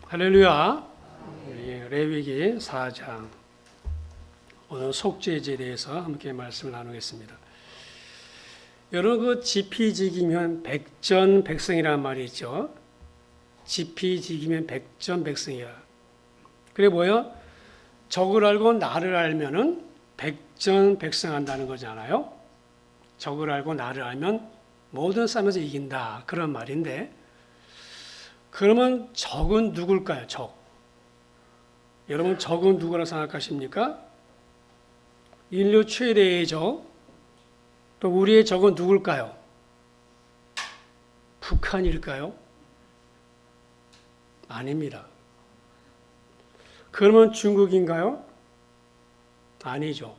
할렐루야. 레위기 4장 오늘 속죄제에 대해서 함께 말씀을 나누겠습니다. 여러분 그 지피지기면 백전백승이라는 말이 있죠. 지피지기면 백전백승이라. 그게 뭐예요? 적을 알고 나를 알면은 백전백승한다는 거잖아요. 적을 알고 나를 알면 모든 싸움에서 이긴다 그런 말인데, 그러면 적은 누굴까요? 적. 여러분 적은 누구라 생각하십니까? 인류 최대의 적. 또 우리의 적은 누굴까요? 북한일까요? 아닙니다. 그러면 중국인가요? 아니죠.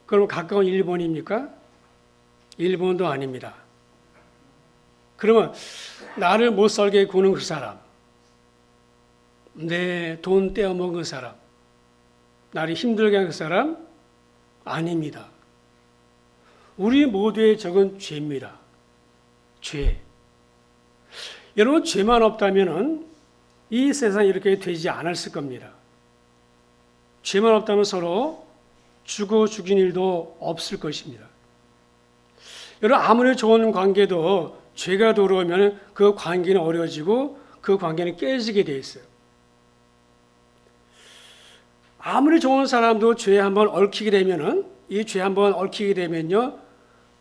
그럼 가까운 일본입니까? 일본도 아닙니다. 그러면 나를 못 살게 구는 그 사람, 내 돈 떼어먹은 그 사람, 나를 힘들게 한 그 사람? 아닙니다. 우리 모두의 적은 죄입니다. 죄. 여러분 죄만 없다면 이 세상이 이렇게 되지 않았을 겁니다. 죄만 없다면 서로 죽어 죽인 일도 없을 것입니다. 여러분 아무리 좋은 관계도 죄가 들어오면 그 관계는 어려워지고 그 관계는 깨지게 돼 있어요. 아무리 좋은 사람도 죄에 한번 얽히게 되면은, 이 죄에 한번 얽히게 되면요,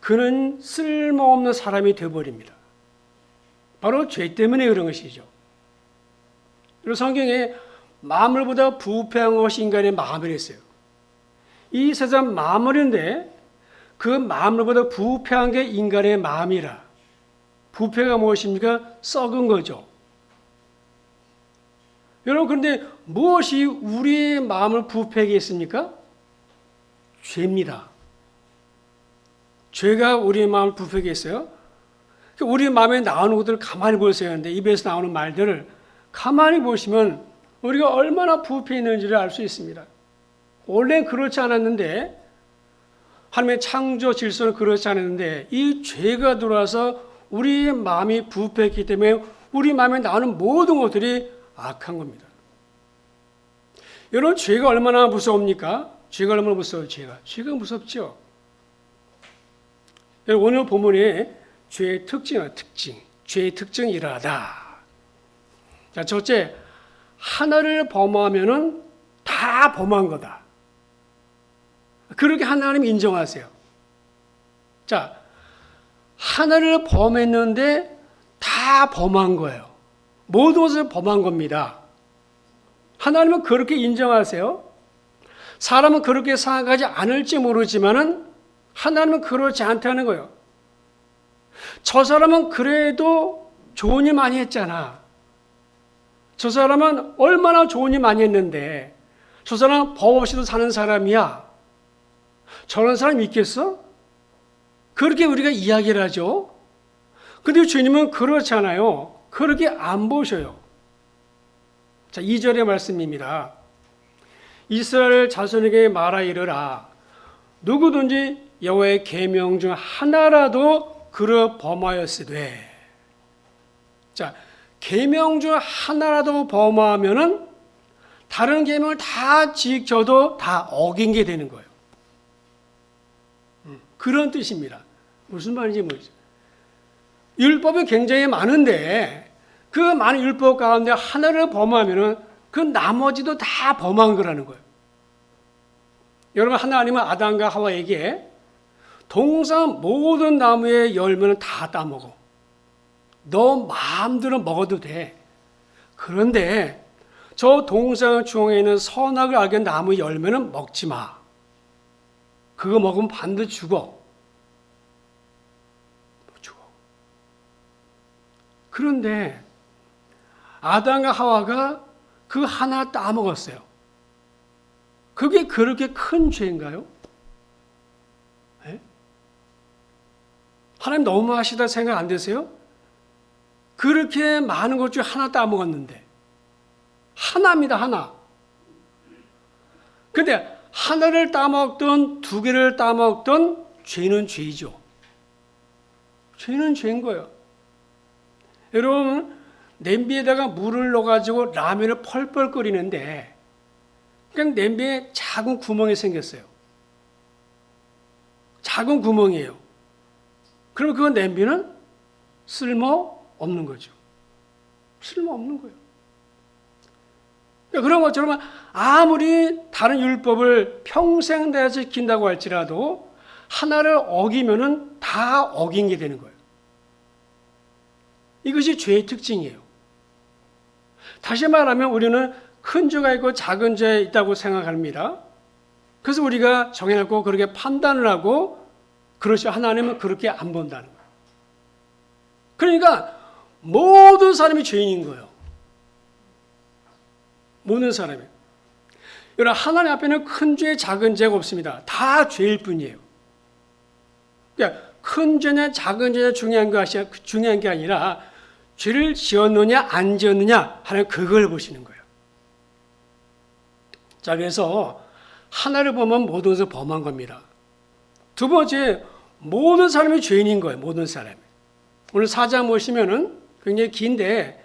그는 쓸모없는 사람이 되어버립니다. 바로 죄 때문에 그런 것이죠. 그리고 성경에 만물보다 부패한 것이 인간의 마음이라 했어요. 이 세상 만물인데 그 만물보다 부패한 게 인간의 마음이라. 부패가 무엇입니까? 썩은 거죠. 여러분 그런데 무엇이 우리의 마음을 부패하게 했습니까? 죄입니다. 죄가 우리의 마음을 부패하게 했어요. 우리 마음에 나오는 것들을 가만히 보세요. 하는데 입에서 나오는 말들을 가만히 보시면 우리가 얼마나 부패해 있는지를 알 수 있습니다. 원래 그렇지 않았는데, 하나님의 창조 질서는 그렇지 않았는데 이 죄가 들어와서 우리의 마음이 부패했기 때문에 우리 마음에 나오는 모든 것들이 악한 겁니다. 여러분 죄가 얼마나 무서웁니까? 죄가 얼마나 무서워요? 죄가 무섭죠. 오늘 본문에 죄의 죄의 특징이 이러하다. 자, 첫째, 하나를 범하면은 다 범한 거다. 그렇게 하나님 인정하세요. 자, 하나를 범했는데 다 범한 거예요. 모든 것을 범한 겁니다. 하나님은 그렇게 인정하세요. 사람은 그렇게 생각하지 않을지 모르지만은 하나님은 그렇지 않다는 거예요. 저 사람은 그래도 좋은 일 많이 했잖아. 저 사람은 얼마나 좋은 일 많이 했는데 저 사람은 법 없이도 사는 사람이야. 저런 사람 있겠어? 그렇게 우리가 이야기를 하죠. 근데 주님은 그렇지 않아요. 그렇게 안 보셔요. 자, 2절의 말씀입니다. 이스라엘 자손에게 말하 이르라. 누구든지 여호와의 계명 중 하나라도 그를 범하였으되. 자, 계명 중 하나라도 범하면은 다른 계명을 다 지켜도 다 어긴 게 되는 거예요. 그런 뜻입니다. 무슨 말인지 모르죠. 율법이 굉장히 많은데 그 많은 율법 가운데 하나를 범하면은 그 나머지도 다 범한 거라는 거예요. 여러분 하나님은 아담과 하와에게 동산 모든 나무의 열매는 다 따먹어. 너 마음대로 먹어도 돼. 그런데 저 동산 중앙에 있는 선악을 알게 나무 열매는 먹지 마. 그거 먹으면 반드시 죽어. 그런데 아담과 하와가 그 하나 따먹었어요. 그게 그렇게 큰 죄인가요? 네? 하나님 너무하시다 생각 안 되세요? 그렇게 많은 것 중에 하나 따먹었는데, 하나입니다, 하나. 근데 하나를 따먹든 두 개를 따먹든 죄는 죄이죠. 죄는 죄인 거예요. 여러분 냄비에다가 물을 넣어가지고 라면을 펄펄 끓이는데 그냥 냄비에 작은 구멍이 생겼어요. 작은 구멍이에요. 그럼 그 냄비는 쓸모없는 거죠. 쓸모없는 거예요. 그러니까 그런 것처럼 아무리 다른 율법을 평생 내가 지킨다고 할지라도 하나를 어기면은 다 어긴 게 되는 거예요. 이것이 죄의 특징이에요. 다시 말하면 우리는 큰 죄가 있고 작은 죄가 있다고 생각합니다. 그래서 우리가 정해놓고 그렇게 판단을 하고 그렇지 하나님은 그렇게 안 본다는 거예요. 그러니까 모든 사람이 죄인인 거예요. 모든 사람이. 여러분 하나님 앞에는 큰 죄, 작은 죄가 없습니다. 다 죄일 뿐이에요. 그러니까 큰 죄냐 작은 죄냐 중요한 게 아니라 죄를 지었느냐 안 지었느냐 하는 그걸 보시는 거예요. 자, 그래서 하나를 보면 모든 것을 범한 겁니다. 두 번째, 모든 사람이 죄인인 거예요. 모든 사람이. 오늘 4장 보시면은 굉장히 긴데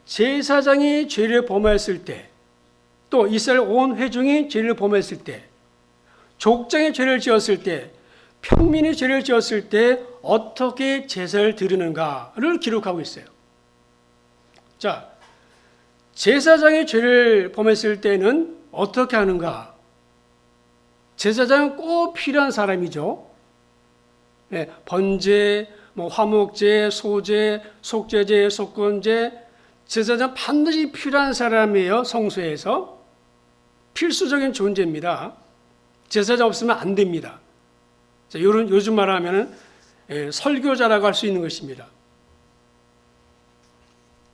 제사장이 죄를 범했을 때, 또 이스라엘 온 회중이 죄를 범했을 때, 족장이 죄를 지었을 때, 평민이 죄를 지었을 때 어떻게 제사를 드리는가를 기록하고 있어요. 자, 제사장이 죄를 범했을 때는 어떻게 하는가? 제사장은 꼭 필요한 사람이죠. 번제, 화목제, 소제, 속죄제, 속건제, 제사장 반드시 필요한 사람이에요. 성소에서 필수적인 존재입니다. 제사장 없으면 안 됩니다. 자, 요즘 말하면 설교자라고 할 수 있는 것입니다.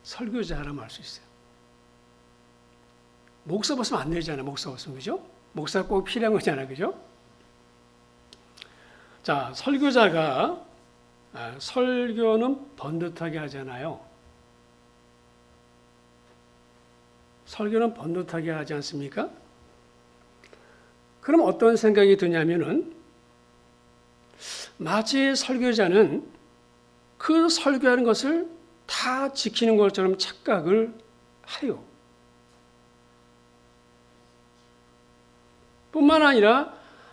설교자라고 할 수 있어요. 목사 없으면 안 되잖아요. 목사 없으면, 그죠? 목사가 꼭 필요한 거잖아요. 그죠? 자, 설교자가 설교는 번듯하게 하잖아요. 설교는 번듯하게 하지 않습니까? 그럼 어떤 생각이 드냐면은 마치 설교자는 그 설교하는 것을 다 지키는 것처럼 착각을 해요. 뿐만 아니라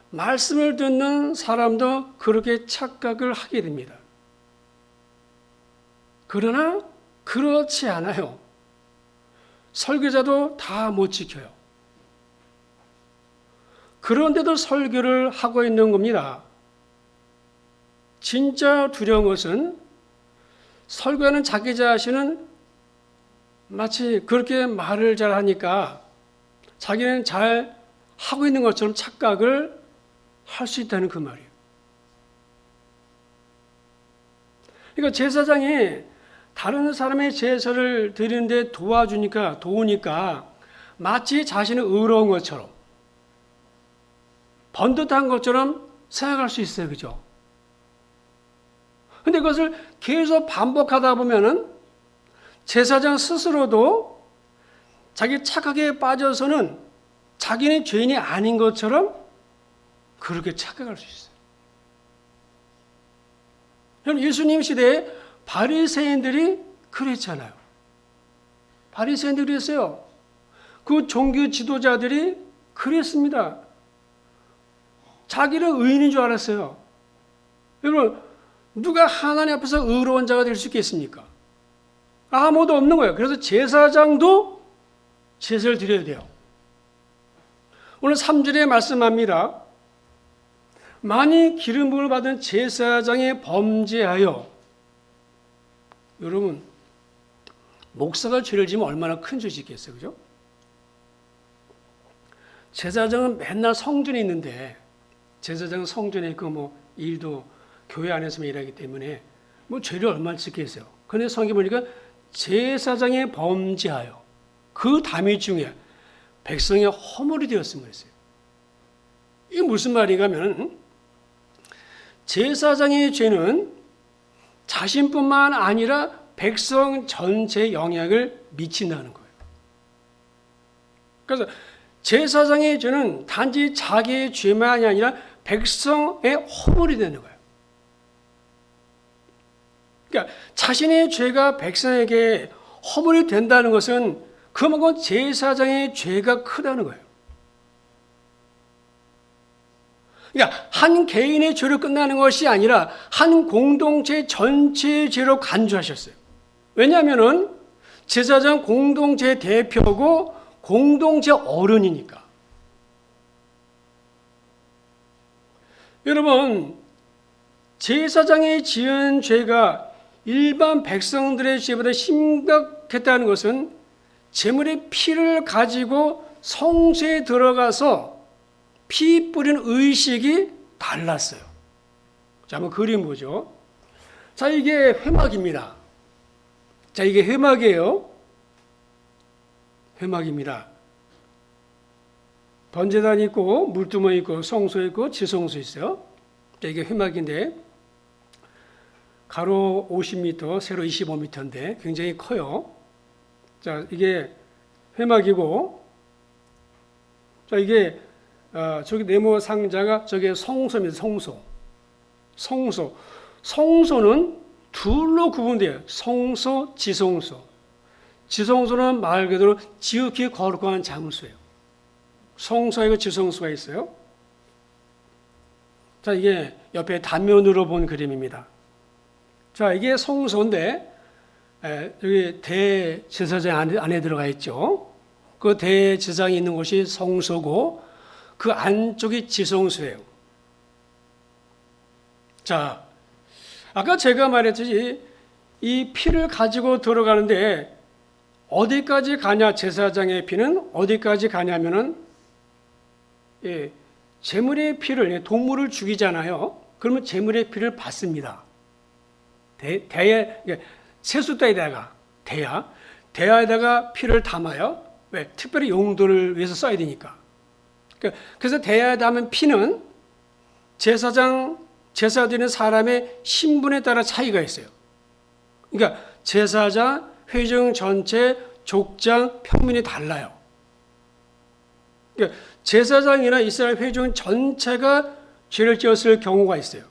말씀을 듣는 사람도 그렇게 착각을 하게 됩니다. 그러나 그렇지 않아요. 설교자도 다 못 지켜요. 그런데도 설교를 하고 있는 겁니다. 진짜 두려운 것은 설교하는 자기 자신은 마치 그렇게 말을 잘 하니까 자기는 잘 하고 있는 것처럼 착각을 할 수 있다는 그 말이에요. 그러니까 제사장이 다른 사람의 제사를 드리는데 도우니까 마치 자신은 의로운 것처럼 번듯한 것처럼 생각할 수 있어요. 그죠? 근데 그것을 계속 반복하다 보면은 제사장 스스로도 자기 착각에 빠져서는 자기는 죄인이 아닌 것처럼 그렇게 착각할 수 있어요. 여러분, 예수님 시대에 바리새인들이 그랬잖아요. 바리새인들이 그랬어요. 그 종교 지도자들이 그랬습니다. 자기는 의인인 줄 알았어요. 여러분, 누가 하나님 앞에서 의로운 자가 될 수 있겠습니까? 아무도 없는 거예요. 그래서 제사장도 제사를 드려야 돼요. 오늘 3절에 말씀합니다. 만일 기름 부음을 받은 제사장이 범죄하여, 여러분 목사가 죄를 지면 얼마나 큰 죄 짓겠어요, 그죠? 제사장은 맨날 성전에 있는데, 제사장은 성전에 있고 일도 교회 안에서만 일하기 때문에 죄를 얼마나 짓겠어요. 그런데 성경 보니까 제사장이 범죄하여, 그 단위 중에 백성의 허물이 되었음을 했어요. 이게 무슨 말인가 하면 제사장의 죄는 자신뿐만 아니라 백성 전체에 영향을 미친다는 거예요. 그래서 제사장의 죄는 단지 자기의 죄만이 아니라 백성의 허물이 되는 거예요. 그러니까 자신의 죄가 백성에게 허물이 된다는 것은 그만큼 제사장의 죄가 크다는 거예요. 그러니까 한 개인의 죄로 끝나는 것이 아니라 한 공동체 전체의 죄로 간주하셨어요. 왜냐하면 제사장 공동체 대표고 공동체 어른이니까. 여러분, 제사장이 지은 죄가 일반 백성들의 죄보다 심각했다는 것은 제물의 피를 가지고 성소에 들어가서 피 뿌리는 의식이 달랐어요. 자, 한번 그림 보죠. 자, 이게 회막입니다. 자, 이게 회막이에요. 회막입니다. 번제단 있고 물두멍 있고 성소 있고 지성소 있어요. 자, 이게 회막인데 가로 50m, 세로 25m인데 굉장히 커요. 자, 이게 회막이고, 자, 이게 저기 네모 상자가 저게 성소입니다. 성소. 성소는 둘로 구분돼요. 성소, 지성소. 지성소는 말 그대로 지극히 거룩한 장소예요. 성소이고 지성소가 있어요. 자, 이게 옆에 단면으로 본 그림입니다. 자, 이게 성소인데 여기 대제사장 안에 들어가 있죠. 그 대제사장이 있는 곳이 성소고 그 안쪽이 지성소예요. 자, 아까 제가 말했듯이 이 피를 가지고 들어가는데 어디까지 가냐, 제사장의 피는 어디까지 가냐면은 제물의 피를, 동물을 죽이잖아요. 그러면 제물의 피를 받습니다. 세숫대에다가 대야에다가 피를 담아요. 왜? 특별히 용도를 위해서 써야 되니까. 그래서 대야에 담은 피는 제사 드리는 사람의 신분에 따라 차이가 있어요. 그러니까 제사장, 회중 전체, 족장, 평민이 달라요. 그러니까 제사장이나 이스라엘 회중 전체가 죄를 지었을 경우가 있어요.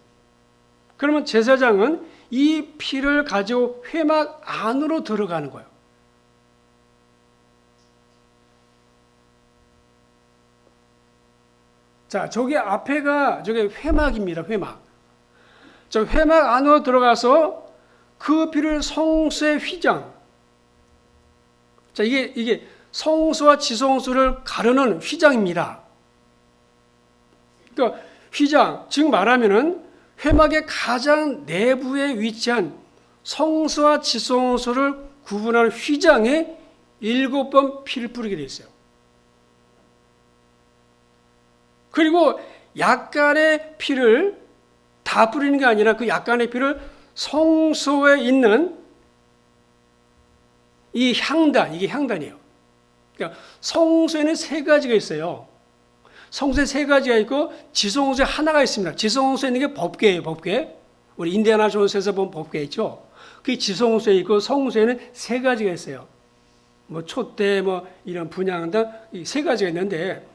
그러면 제사장은 이 피를 가지고 회막 안으로 들어가는 거예요. 자, 저기 앞에가 저게 회막입니다. 회막. 저 회막 안으로 들어가서 그 피를 성소의 휘장. 자, 이게 성소와 지성소를 가르는 휘장입니다. 그러니까 휘장, 즉 말하면은 회막의 가장 내부에 위치한 성소와 지성소를 구분하는 휘장에 7번 피를 뿌리게 돼 있어요. 그리고 약간의 피를 다 뿌리는 게 아니라 그 약간의 피를 성소에 있는 이 향단, 이게 향단이에요. 그러니까 성소에는 3가지가 있어요. 성소에 3가지가 있고 지성소에 하나가 있습니다. 지성소에 있는 게 법궤예요. 법궤. 우리 인디아나 존스에서 본 법궤 있죠. 그게 지성소에 있고 성소에는 3가지가 있어요. 뭐 촛대, 뭐 이런 분향단, 이 3가지가 있는데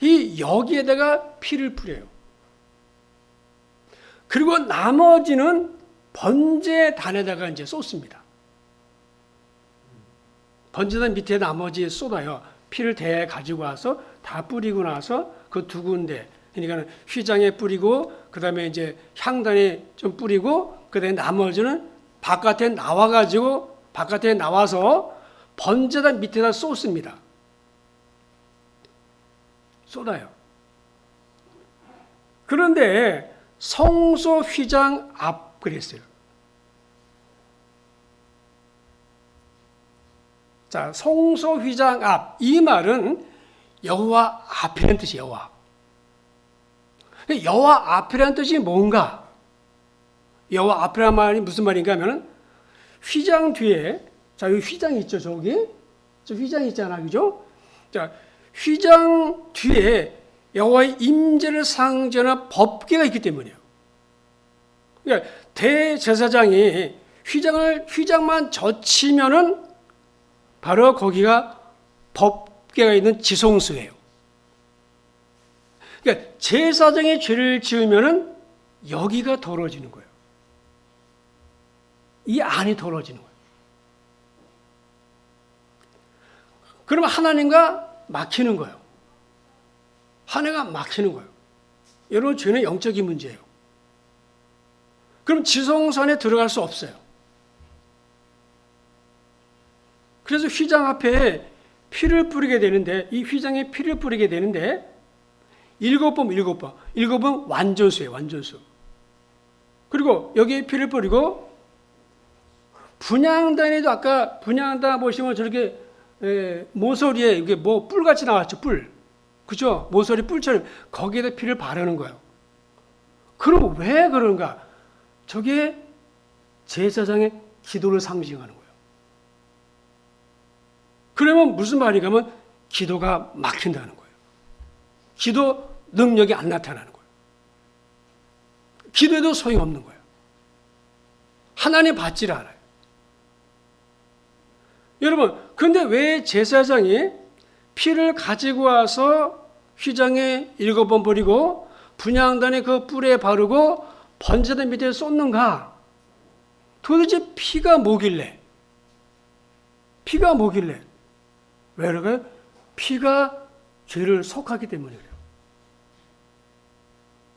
이 여기에다가 피를 뿌려요. 그리고 나머지는 번제단에다가 이제 쏟습니다. 번제단 밑에 나머지 쏟아요. 피를 대에 가지고 와서 다 뿌리고 나서 그 2군데, 그러니까 휘장에 뿌리고 그다음에 이제 향단에 좀 뿌리고 그다음에 나머지는 바깥에 나와서 번제단 밑에다 쏟습니다. 쏟아요. 그런데 성소 휘장 앞 그랬어요. 자, 성소 휘장 앞, 이 말은 여호와 앞이라는 뜻이에요. 여호와 앞이라는 뜻이 뭔가? 여호와 앞이라는 말이 무슨 말인가 하면은 휘장 뒤에, 자, 여기 휘장 있죠, 저기? 저 휘장 있잖아, 그죠? 자, 휘장 뒤에 여호와의 임재를 상징하는 법궤가 있기 때문이에요. 그러니까 대제사장이 휘장만 젖히면은 바로 거기가 법궤가 있는 지성소예요. 그러니까 제사장이 죄를 지으면은 여기가 더러워지는 거예요. 이 안이 더러워지는 거예요. 그러면 하나님과 막히는 거예요. 하나님과 막히는 거예요. 여러분, 죄는 영적인 문제예요. 그럼 지성소에 들어갈 수 없어요. 그래서 휘장 앞에 피를 뿌리게 되는데, 이 휘장에 피를 뿌리게 되는데 7번 완전수예요. 완전수. 그리고 여기에 피를 뿌리고, 분향단에도 아까 분향단 보시면 저렇게 모서리에 이게 뭐 뿔같이 나왔죠. 뿔. 그죠? 모서리 뿔처럼 거기에다 피를 바르는 거예요. 그럼 왜 그런가? 저게 제사장의 기도를 상징하는 거예요. 그러면 무슨 말인가 하면 기도가 막힌다는 거예요. 기도 능력이 안 나타나는 거예요. 기도해도 소용없는 거예요. 하나님 받지를 않아요. 여러분, 근데 왜 제사장이 피를 가지고 와서 휘장에 7번 버리고 분향단에 그 뿔에 바르고 번제단 밑에 쏟는가? 도대체 피가 뭐길래? 피가 뭐길래? 왜 그럴까요? 피가 죄를 속하기 때문에 그래요.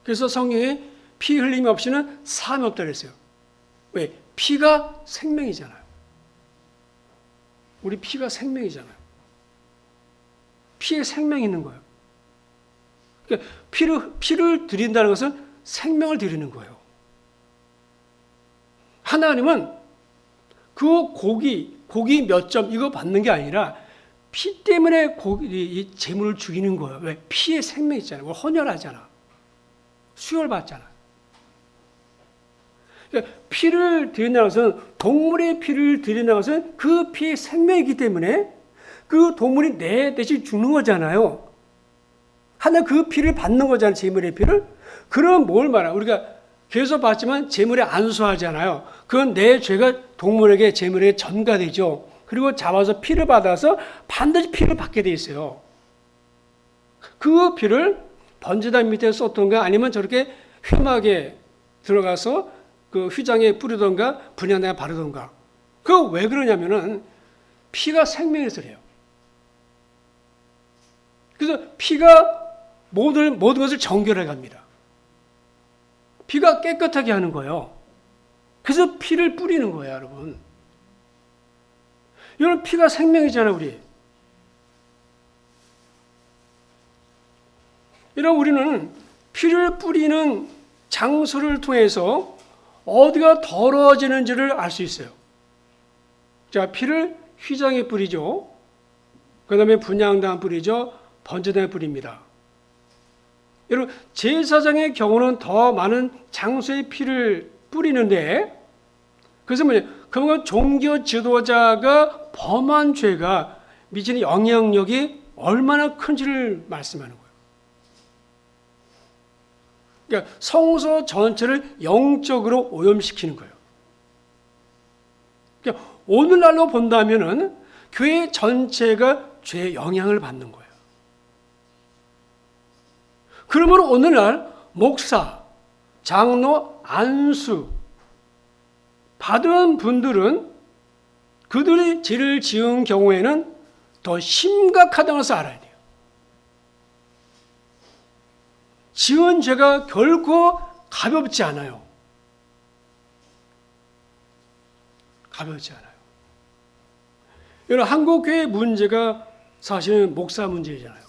그래서 성경에 피 흘림 없이는 사함이 없다 그랬어요. 왜? 피가 생명이잖아요. 우리 피가 생명이잖아요. 피에 생명이 있는 거예요. 그러니까 피를 드린다는 것은 생명을 드리는 거예요. 하나님은 그 고기 몇 점 이거 받는 게 아니라 피 때문에 이 재물을 죽이는 거예요. 왜? 피에 생명이 있잖아요. 헌혈하잖아. 수혈받잖아. 그러니까 피를 드린다는 것은, 동물의 피를 드린다는 것은 그 피의 생명이기 때문에 그 동물이 내 대신 죽는 거잖아요. 하나 그 피를 받는 거잖아요. 제물의 피를. 그럼 뭘 말하나? 우리가 계속 봤지만 제물에 안수하잖아요. 그건 내 죄가 동물에게 제물에 전가되죠. 그리고 잡아서 피를 받아서 반드시 피를 받게 돼 있어요. 그 피를 번제단 밑에 쏟던가 아니면 저렇게 회막에 들어가서 그 휘장에 뿌리던가 분향단에 바르던가. 그거 왜 그러냐면은 피가 생명에서 그래요. 그래서 피가 모든 것을 정결해 갑니다. 피가 깨끗하게 하는 거예요. 그래서 피를 뿌리는 거예요, 여러분. 여러분, 피가 생명이잖아요, 우리. 여러분, 우리는 피를 뿌리는 장소를 통해서 어디가 더러워지는지를 알 수 있어요. 자, 피를 휘장에 뿌리죠. 그 다음에 분향단 뿌리죠. 번제단에 뿌립니다. 여러분, 제사장의 경우는 더 많은 장소에 피를 뿌리는데, 그래서 뭐냐? 그러면 종교 지도자가 범한 죄가 미치는 영향력이 얼마나 큰지를 말씀하는 거예요. 그러니까 성소 전체를 영적으로 오염시키는 거예요. 그러니까 오늘날로 본다면은 교회 전체가 죄의 영향을 받는 거예요. 그러므로 오늘날 목사, 장로, 안수 받은 분들은 그들이 죄를 지은 경우에는 더 심각하다는 것을 알아야 돼요. 지은 죄가 결코 가볍지 않아요. 가볍지 않아요. 여러분, 한국교회의 문제가 사실은 목사 문제잖아요.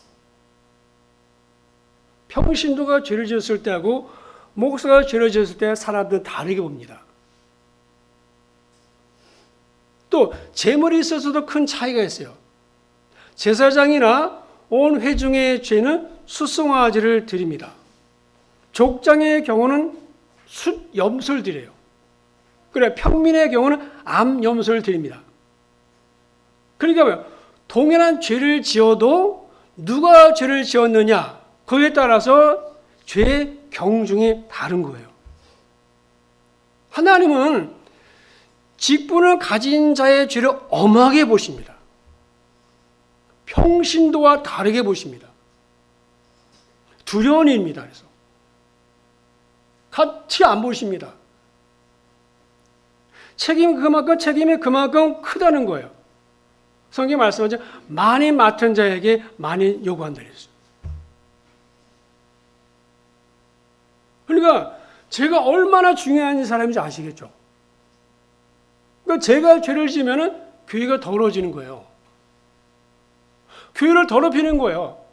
평신도가 죄를 지었을 때하고 목사가 죄를 지었을 때 사람들은 다르게 봅니다. 또 제물이 있어서도 큰 차이가 있어요. 제사장이나 온 회중의 죄는 수송아지를 드립니다. 족장의 경우는 숫염소를 드려요. 그래, 평민의 경우는 암염소를 드립니다. 그러니까 뭐요? 동일한 죄를 지어도 누가 죄를 지었느냐, 그에 따라서 죄의 경중이 다른 거예요. 하나님은 직분을 가진 자의 죄를 엄하게 보십니다. 평신도와 다르게 보십니다. 두려운 일입니다. 그래서 같이 안 보십니다. 책임이 그만큼 크다는 거예요. 성경이 말씀하죠. 많이 맡은 자에게 많이 요구한다 그랬어요. 그러니까 제가 얼마나 중요한 사람인지 아시겠죠? 그러니까 제가 죄를 지면은 교회가 더러워지는 거예요. 교회를 더럽히는 거예요.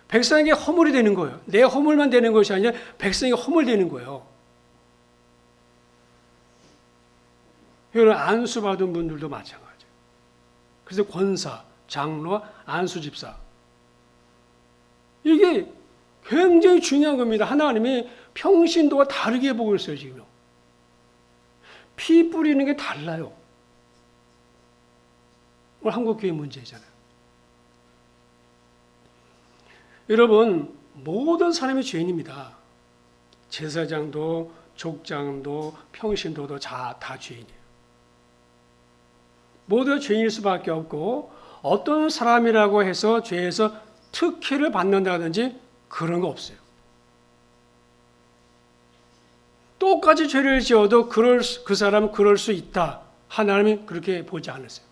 백성에게 허물이 되는 거예요. 내 허물만 되는 것이 아니라 백성에게 허물되는 거예요. 여러분 안수받은 분들도 마찬가지예요. 그래서 권사, 장로와 안수집사 이게 굉장히 중요한 겁니다. 하나님이 평신도와 다르게 보고 있어요. 지금 피 뿌리는 게 달라요. 오늘 한국교회 문제잖아요. 여러분 모든 사람이 죄인입니다. 제사장도 족장도 평신도도 다 죄인이에요. 모두 죄인일 수밖에 없고 어떤 사람이라고 해서 죄에서 특혜를 받는다든지 그런 거 없어요. 똑같이 죄를 지어도 그 사람은 그럴 수 있다. 하나님이 그렇게 보지 않으세요.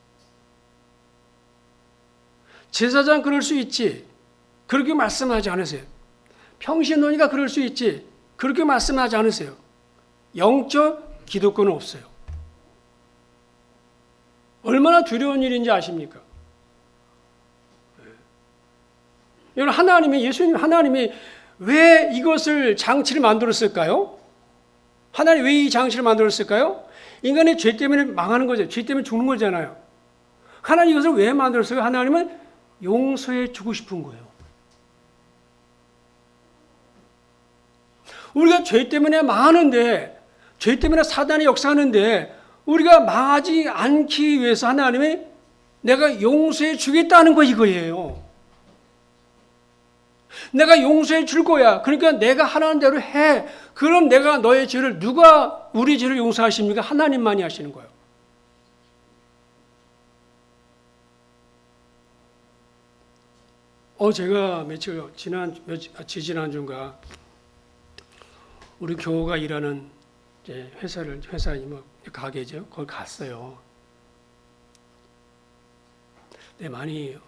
제사장 그럴 수 있지. 그렇게 말씀하지 않으세요. 평신도니까 그럴 수 있지. 그렇게 말씀하지 않으세요. 영적 기독교는 없어요. 얼마나 두려운 일인지 아십니까? 여러분 하나님이 왜 이것을 장치를 만들었을까요? 하나님 왜 이 장치를 만들었을까요? 인간의 죄 때문에 망하는 거죠. 죄 때문에 죽는 거잖아요. 하나님 이것을 왜 만들었어요? 하나님은 용서해 주고 싶은 거예요. 우리가 죄 때문에 망하는데, 죄 때문에 사단이 역사하는데 우리가 망하지 않기 위해서 하나님이 내가 용서해 주겠다는 거 이거예요. 내가 용서해 줄 거야. 그러니까 내가 하라는 대로 해. 그럼 내가 너의 죄를 누가 우리 죄를 용서하십니까? 하나님만이 하시는 거예요. 제가 지지난주인가 우리 교우가 일하는 회사 가게죠. 거기 갔어요. 네, 많이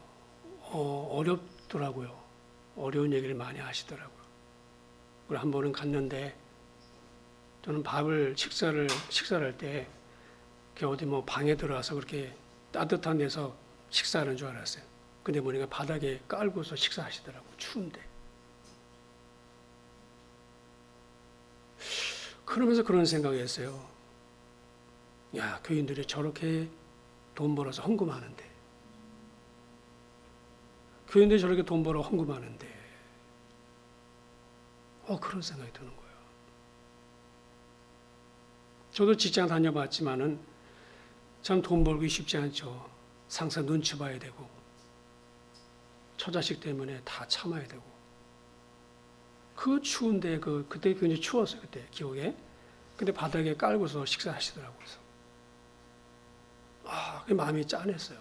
어렵더라고요. 어려운 얘기를 많이 하시더라고요. 우리 한 번은 갔는데 저는 식사를 할 때 어디 방에 들어와서 그렇게 따뜻한 데서 식사하는 줄 알았어요. 근데 보니까 바닥에 깔고서 식사하시더라고요. 추운데. 그러면서 그런 생각을 했어요. 야, 교인들이 저렇게 돈 벌어서 헌금하는데, 교인들이 저렇게 돈 벌어 헌금하는데, 그런 생각이 드는 거예요. 저도 직장 다녀봤지만은 참 돈 벌기 쉽지 않죠. 상사 눈치 봐야 되고, 처자식 때문에 다 참아야 되고. 그 추운데 그때 굉장히 추웠어요. 그때 기억에. 근데 바닥에 깔고서 식사하시더라고요. 그 마음이 짠했어요.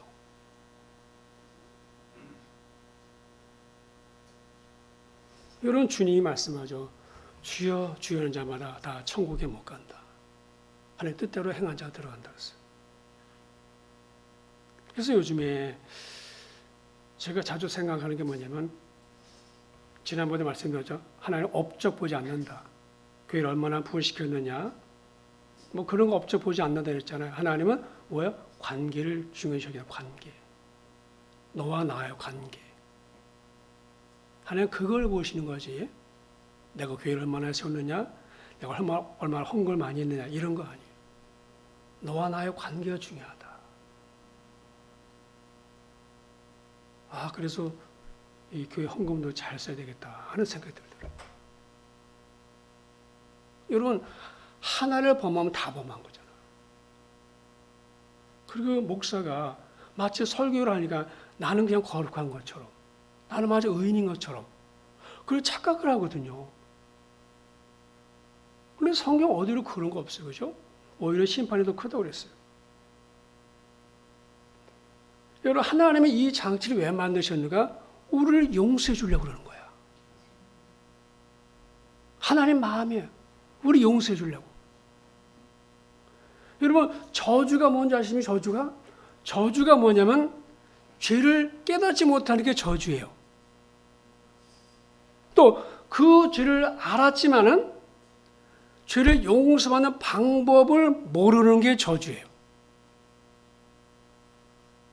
이런 주님이 말씀하죠. 주여 주여는 자마다 다 천국에 못 간다. 하나님 뜻대로 행한 자 들어간다 그랬어요. 그래서 요즘에 제가 자주 생각하는 게 뭐냐면 지난번에 말씀드렸죠. 하나님 업적 보지 않는다. 교회를 얼마나 부흥시켰느냐. 그런 거 업적 보지 않는다 그랬잖아요. 하나님은 뭐예요? 관계를 중요시 여기는 관계. 너와 나의 관계. 하나님 그걸 보시는 거지. 내가 교회를 얼마나 세웠느냐. 내가 얼마나 헌금을 많이 했느냐. 이런 거 아니에요. 너와 나의 관계가 중요하다. 그래서 이 교회 헌금도 잘 써야 되겠다 하는 생각이 들더라고요. 여러분 하나를 범하면 다 범한 거잖아요. 그리고 목사가 마치 설교를 하니까 나는 그냥 거룩한 것처럼, 나는 마치 의인인 것처럼 그걸 착각을 하거든요. 그런데 성경 어디로 그런 거 없어요. 그죠? 오히려 심판이 더 크다고 그랬어요. 여러분 하나님이 이 장치를 왜 만드셨는가? 우리를 용서해 주려고 그러는 거야. 하나님 마음이에요. 우리 용서해 주려고. 여러분, 저주가 뭔지 아십니까? 저주가 뭐냐면 죄를 깨닫지 못하는 게 저주예요. 또 그 죄를 알았지만은 죄를 용서하는 방법을 모르는 게 저주예요.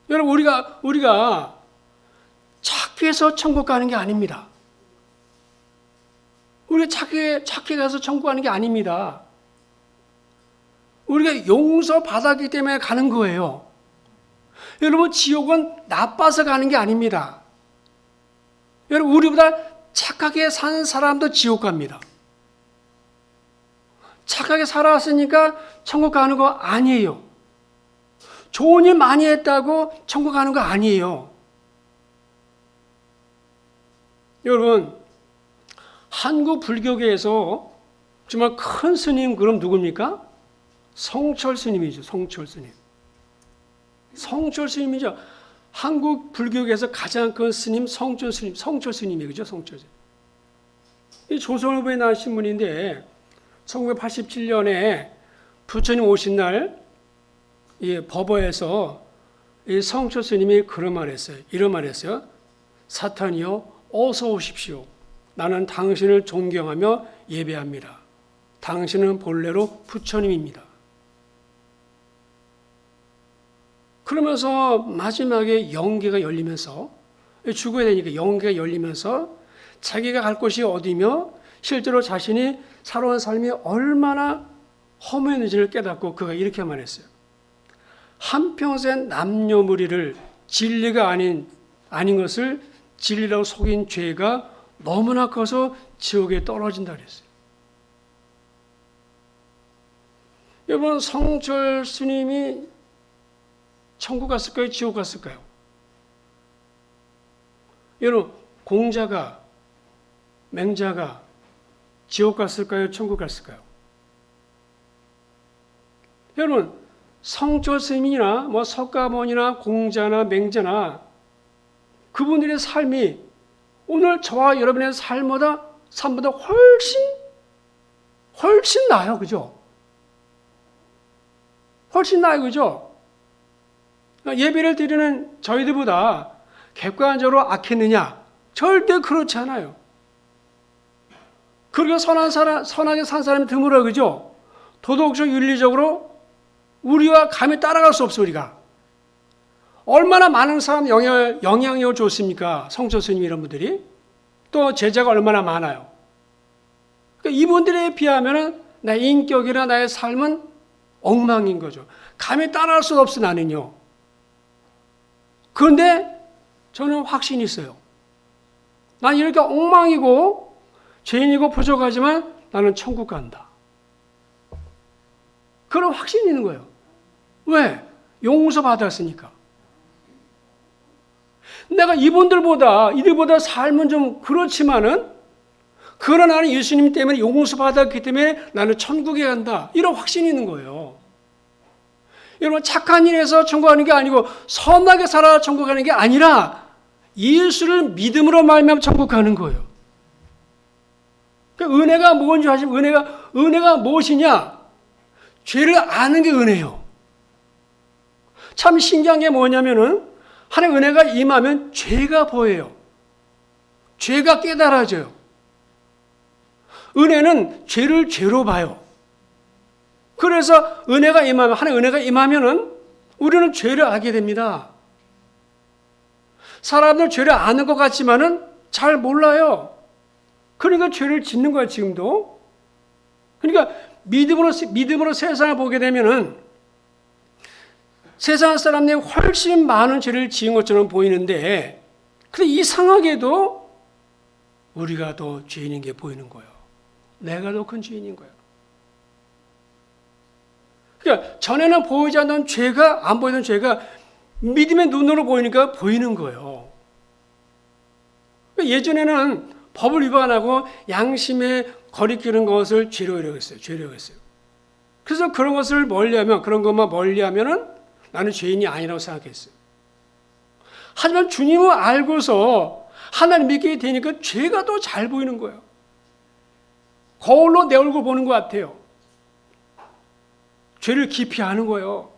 여러분, 우리가 착해서 천국 가는 게 아닙니다. 우리가 착해 가서 천국 가는 게 아닙니다. 우리가 용서받았기 때문에 가는 거예요. 여러분, 지옥은 나빠서 가는 게 아닙니다. 여러분, 우리보다 착하게 산 사람도 지옥 갑니다. 착하게 살아왔으니까 천국 가는 거 아니에요. 좋은 일 많이 했다고 천국 가는 거 아니에요. 여러분, 한국 불교계에서 정말 큰 스님, 그럼 누굽니까? 성철 스님이죠. 성철 스님. 성철 스님이죠. 한국 불교계에서 가장 큰 스님 성철 스님이에요. 그죠? 성철 스님. 이 조선후보에 나신 분인데 1987년에 부처님 오신 날 법어에서 이 성철 스님이 그런 말 했어요. 이런 말 했어요. 사탄이여 어서 오십시오. 나는 당신을 존경하며 예배합니다. 당신은 본래로 부처님입니다. 그러면서 마지막에 영계가 열리면서, 죽어야 되니까 영계가 열리면서 자기가 갈 곳이 어디며 실제로 자신이 살아온 삶이 얼마나 허무했는지를 깨닫고 그가 이렇게 말했어요. 한평생 남녀무리를 진리가 아닌 것을 진리라고 속인 죄가 너무나 커서 지옥에 떨어진다 그랬어요. 여러분, 성철 스님이 천국 갔을까요? 지옥 갔을까요? 여러분, 공자가, 맹자가 지옥 갔을까요? 천국 갔을까요? 여러분, 성철 스님이나 석가모니나 공자나 맹자나 그분들의 삶이 오늘 저와 여러분의 삶보다 훨씬 나아요. 그죠? 훨씬 나아요. 그죠? 예배를 드리는 저희들보다 객관적으로 악했느냐? 절대 그렇지 않아요. 그렇게 선하게 산 사람이 드물어. 그죠? 도덕적, 윤리적으로 우리와 감히 따라갈 수 없어. 우리가 얼마나 많은 사람 영향력을 줬습니까? 성철 스님 이런 분들이. 또 제자가 얼마나 많아요. 그러니까 이분들에 비하면 나의 인격이나 나의 삶은 엉망인 거죠. 감히 따라할 수 없어. 나는요. 그런데 저는 확신이 있어요. 난 이렇게 엉망이고 죄인이고 부족하지만 나는 천국 간다. 그런 확신이 있는 거예요. 왜? 용서받았으니까. 내가 이들보다 삶은 좀 그렇지만은 그러나 나는 예수님 때문에 용서받았기 때문에 나는 천국에 간다. 이런 확신이 있는 거예요. 여러분, 착한 일에서 천국 가는 게 아니고 선하게 살아 천국 가는 게 아니라 예수를 믿음으로 말미암아 천국 가는 거예요. 그러니까 은혜가 뭔지 아시면 은혜가 무엇이냐? 죄를 아는 게 은혜예요. 참 신기한 게 뭐냐면은 하나님의 은혜가 임하면 죄가 보여요. 죄가 깨달아져요. 은혜는 죄를 죄로 봐요. 그래서 하나님의 은혜가 임하면은 우리는 죄를 알게 됩니다. 사람들 죄를 아는 것 같지만은 잘 몰라요. 그러니까 죄를 짓는 거야, 지금도. 그러니까 믿음으로 세상을 보게 되면은 세상 사람들이 훨씬 많은 죄를 지은 것처럼 보이는데, 근데 이상하게도 우리가 더 죄인인 게 보이는 거예요. 내가 더 큰 죄인인 거예요. 그러니까 전에는 보이지 않던 죄가, 안 보이던 죄가 믿음의 눈으로 보이니까 보이는 거예요. 예전에는 법을 위반하고 양심에 거리끼는 것을 죄로 여겼어요. 그래서 그런 것만 멀리하면은 나는 죄인이 아니라고 생각했어요. 하지만 주님을 알고서 하나님 믿게 되니까 죄가 더 잘 보이는 거예요. 거울로 내 얼굴 보는 것 같아요. 죄를 깊이 아는 거예요.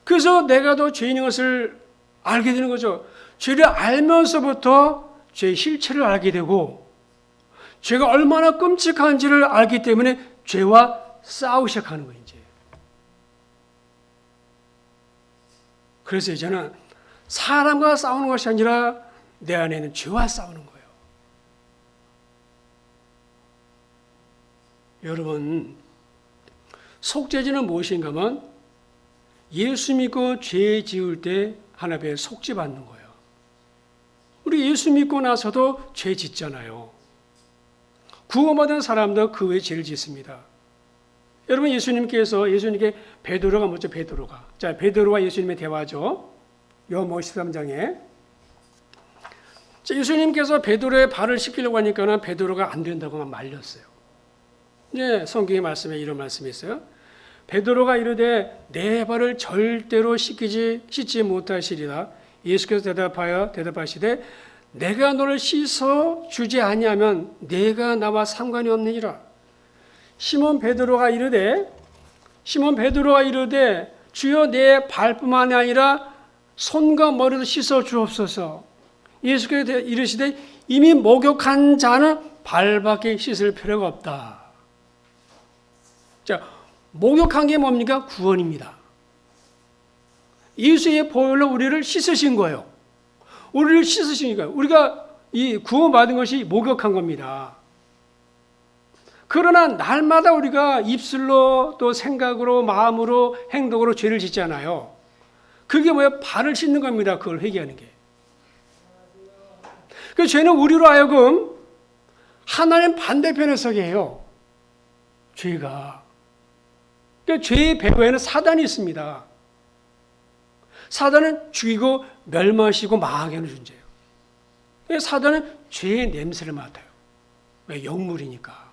그래서 내가 더 죄인인 것을 알게 되는 거죠. 죄를 알면서부터 죄의 실체를 알게 되고 죄가 얼마나 끔찍한지를 알기 때문에 죄와 싸우기 시작하는 거예요. 이제. 그래서 이제는 사람과 싸우는 것이 아니라 내 안에 있는 죄와 싸우는 거예요. 여러분, 속죄죄는 무엇인가 하면 예수 믿고 죄 지을 때 하나님의 속죄 받는 거예요. 우리 예수 믿고 나서도 죄 짓잖아요. 구원받은 사람도 그 외에 죄를 짓습니다. 여러분, 예수님께 베드로가 뭐죠? 베드로가. 자, 베드로와 예수님의 대화죠. 요한복음 13장에. 자, 예수님께서 베드로의 발을 씻기려고 하니까는 베드로가 안 된다고 말렸어요. 네, 성경의 말씀에 이런 말씀이 있어요. 베드로가 이르되 내 발을 절대로 씻지 못하시리라. 예수께서 대답하시되 내가 너를 씻어 주지 아니하면 내가 나와 상관이 없느니라. 시몬 베드로가 이르되 주여 내 발뿐만 아니라 손과 머리도 씻어 주옵소서. 예수께서 이르시되 이미 목욕한 자는 발밖에 씻을 필요가 없다. 자, 목욕한 게 뭡니까? 구원입니다. 예수의 보혈로 우리를 씻으신 거예요. 우리를 씻으신 거예요. 우리가 이 구원받은 것이 목욕한 겁니다. 그러나 날마다 우리가 입술로 또 생각으로 마음으로 행동으로 죄를 짓잖아요. 그게 뭐예요? 발을 씻는 겁니다. 그걸 회개하는 게. 그 죄는 우리로 하여금 하나님 반대편에 서게 해요. 죄가. 그러니까 죄의 배후에는 사단이 있습니다. 사단은 죽이고 멸망시키고 망하게 하는 존재예요. 그러니까 사단은 죄의 냄새를 맡아요. 왜? 영물이니까.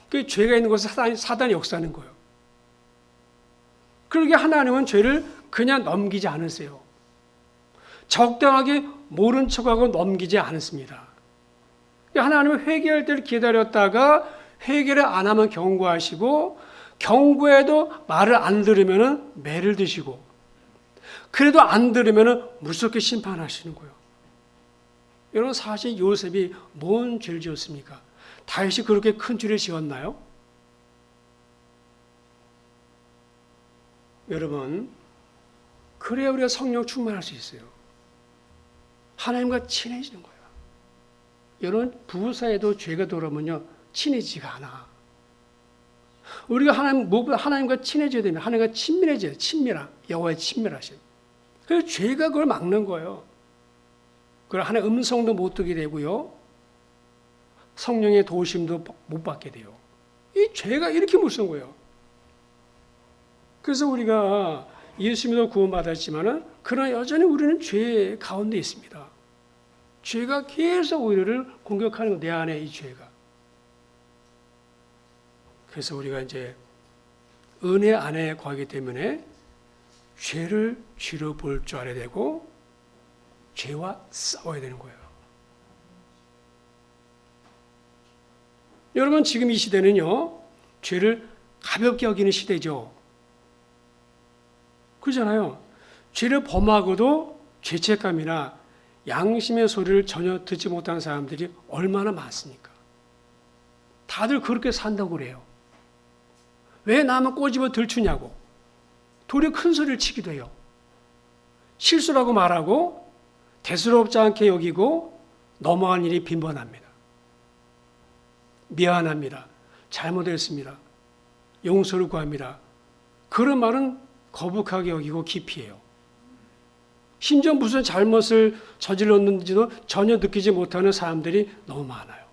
그 죄가 있는 곳에 사단이 역사하는 거예요. 그러게 하나님은 죄를 그냥 넘기지 않으세요. 적당하게 모른 척하고 넘기지 않습니다. 하나님은 회개할 때를 기다렸다가 회개를 안 하면 경고하시고 경고해도 말을 안 들으면 매를 드시고 그래도 안 들으면 무섭게 심판하시는 거예요. 여러분, 사실 요셉이 뭔 죄를 지었습니까? 다윗이 그렇게 큰 죄를 지었나요? 여러분, 그래야 우리가 성령 충만할 수 있어요. 하나님과 친해지는 거예요. 여러분, 부부 사이에도 죄가 들어오면요 친해지지가 않아. 우리가 하나님과 친해져야 되면 하나님과 친밀해져야 돼요. 여호와의 친밀하심. 그래서 죄가 그걸 막는 거예요. 그걸 하나님의 음성도 못 듣게 되고요. 성령의 도우심도 못 받게 돼요. 이 죄가 이렇게 무서운 거예요. 그래서 우리가 예수 믿어 구원받았지만은 그러나 여전히 우리는 죄 가운데 있습니다. 죄가 계속 우리를 공격하는 거, 내 안에 이 죄가. 그래서 우리가 이제 은혜 안에 거하기 때문에 죄를 쥐로 볼 줄 알아야 되고 죄와 싸워야 되는 거예요. 여러분, 지금 이 시대는요 죄를 가볍게 여기는 시대죠. 그렇잖아요. 죄를 범하고도 죄책감이나 양심의 소리를 전혀 듣지 못하는 사람들이 얼마나 많습니까? 다들 그렇게 산다고 그래요. 왜 나만 꼬집어 들추냐고. 도리어 큰 소리를 치기도 해요. 실수라고 말하고 대수롭지 않게 여기고 넘어간 일이 빈번합니다. 미안합니다. 잘못했습니다. 용서를 구합니다. 그런 말은 거북하게 여기고 기피해요. 심지어 무슨 잘못을 저질렀는지도 전혀 느끼지 못하는 사람들이 너무 많아요.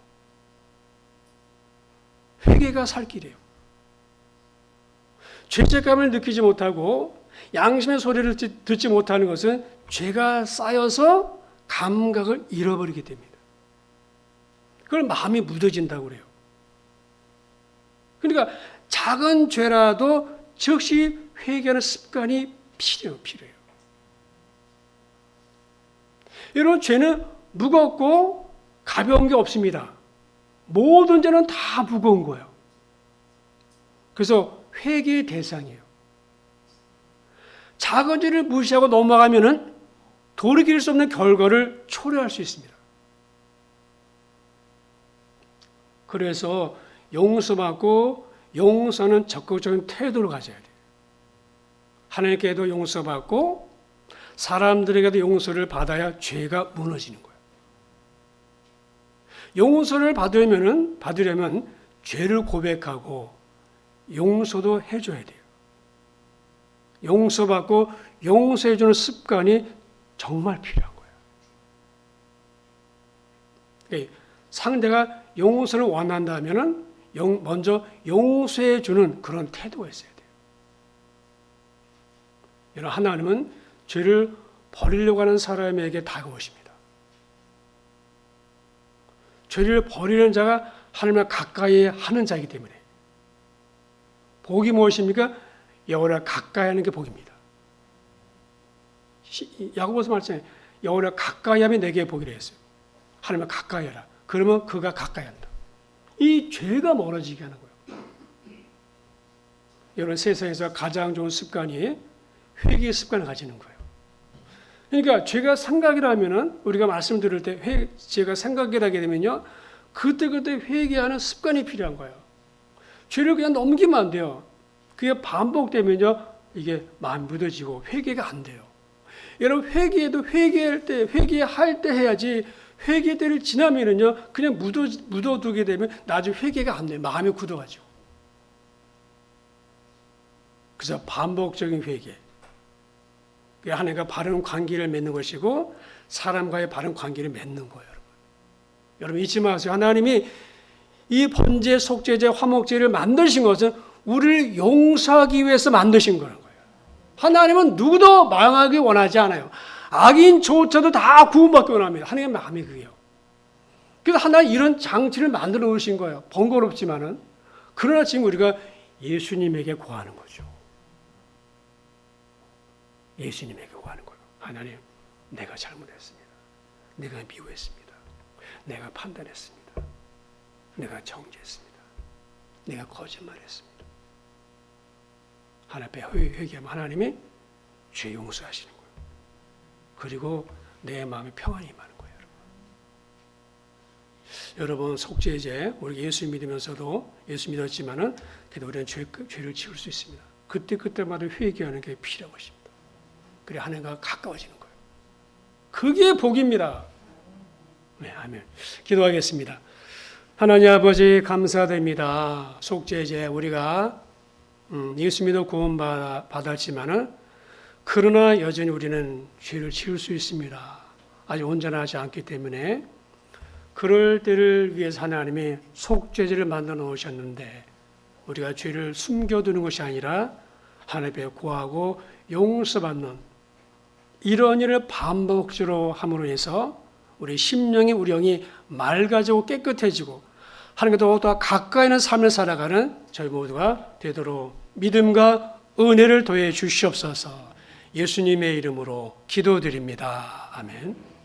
회개가 살 길이에요. 죄책감을 느끼지 못하고 양심의 소리를 듣지 못하는 것은 죄가 쌓여서 감각을 잃어버리게 됩니다. 그걸 마음이 무뎌진다고 그래요. 그러니까 작은 죄라도 즉시 회개하는 습관이 필요해요. 여러분, 죄는 무겁고 가벼운 게 없습니다. 모든 죄는 다 무거운 거예요. 그래서 회개의 대상이에요. 작은 죄를 무시하고 넘어가면은 돌이킬 수 없는 결과를 초래할 수 있습니다. 그래서 용서받고 용서는 적극적인 태도를 가져야 돼요. 하나님께도 용서받고 사람들에게도 용서를 받아야 죄가 무너지는 거예요. 용서를 받으려면 죄를 고백하고 용서도 해줘야 돼요. 용서받고 용서해주는 습관이 정말 필요한 거예요. 상대가 용서를 원한다면 먼저 용서해주는 그런 태도가 있어야 돼요. 여러분, 하나님은 죄를 버리려고 하는 사람에게 다가오십니다. 죄를 버리는 자가 하나님을 가까이 하는 자이기 때문에 복이 무엇입니까? 여호와를 가까이 하는 게 복입니다. 야고보서 말씀에 여호와를 가까이 하면 내게 복이라 했어요. 하나님을 가까이 하라. 그러면 그가 가까이 한다. 이 죄가 멀어지게 하는 거예요. 여러분, 세상에서 가장 좋은 습관이 회개의 습관을 가지는 거예요. 그러니까 죄가 생각이라면은 우리가 말씀 들을 때 죄가 생각이라게 되면요, 그때그때 회개하는 습관이 필요한 거예요. 죄를 그냥 넘기면 안 돼요. 그게 반복되면요, 이게 마음이 묻어지고 회개가 안 돼요. 여러분, 회개할 때 해야지. 회개 때를 지나면은요, 그냥 묻어두게 되면 나중에 회개가 안 돼요. 마음이 굳어가지고. 그래서 반복적인 회개. 하나님과 바른 관계를 맺는 것이고 사람과의 바른 관계를 맺는 거예요. 여러분 잊지 마세요. 하나님이 이 번제, 속죄제, 화목제를 만드신 것은 우리를 용서하기 위해서 만드신 거라는 거예요. 하나님은 누구도 망하기 원하지 않아요. 악인조차도 다 구원받기 원합니다. 하나님의 마음이 그게요. 그래서 하나님 이런 장치를 만들어 놓으신 거예요. 번거롭지만은. 그러나 지금 우리가 예수님에게 구하는 거죠. 예수님에게 구하는 거예요. 하나님, 내가 잘못했습니다. 내가 미워했습니다. 내가 판단했습니다. 내가 정죄했습니다. 내가 거짓말했습니다. 하나님 앞에 회개하면 하나님이 죄 용서하시는 거예요. 그리고 내 마음에 평안이 임하는 거예요. 여러분, 속죄제, 우리 예수 믿으면서도 예수 믿었지만은 그래도 우리는 죄를 지을 수 있습니다. 그때마다 회개하는 게 필요한 것입니다. 그래 하나님과 가까워지는 거예요. 그게 복입니다. 네, 아멘. 기도하겠습니다. 하나님 아버지 감사드립니다. 속죄제 우리가 예수 믿어 구원받았지만은 그러나 여전히 우리는 죄를 지을 수 있습니다. 아직 온전하지 않기 때문에 그럴 때를 위해서 하나님이 속죄제를 만들어 놓으셨는데 우리가 죄를 숨겨두는 것이 아니라 하나님께 구하고 용서받는 이런 일을 반복적으로 함으로 해서 우리 심령이 우리 영이 맑아지고 깨끗해지고 하나님과 더욱더 가까이 있는 삶을 살아가는 저희 모두가 되도록 믿음과 은혜를 더해 주시옵소서. 예수님의 이름으로 기도드립니다. 아멘.